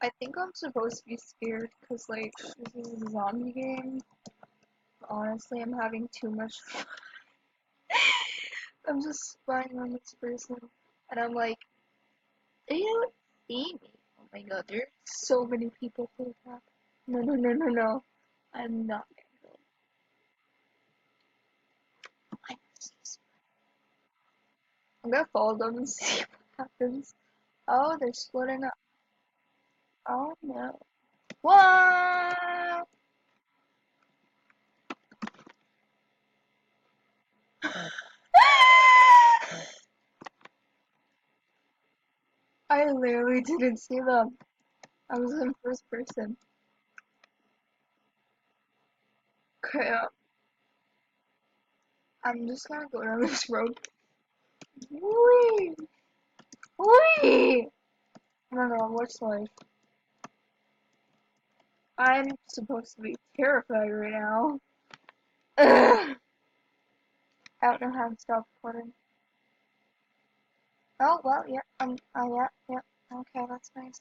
I think I'm supposed to be scared because, like, this is a zombie game. Honestly, I'm having too much fun. I'm just spying on this person, and I'm like, they don't see me. Oh my god, there's so many people who have. No, no, no, no, no. I'm not gonna go. I'm gonna follow them and see what happens. Oh, they're splitting up. Oh no. What? I literally didn't see them. I was in first person. Okay, I'm just gonna go down this road. Wee! Wee! Oh my god, what's life? I'm supposed to be terrified right now. Ugh. I don't know how to stop recording. Oh, well, yeah, yeah, yeah. Okay, that's nice.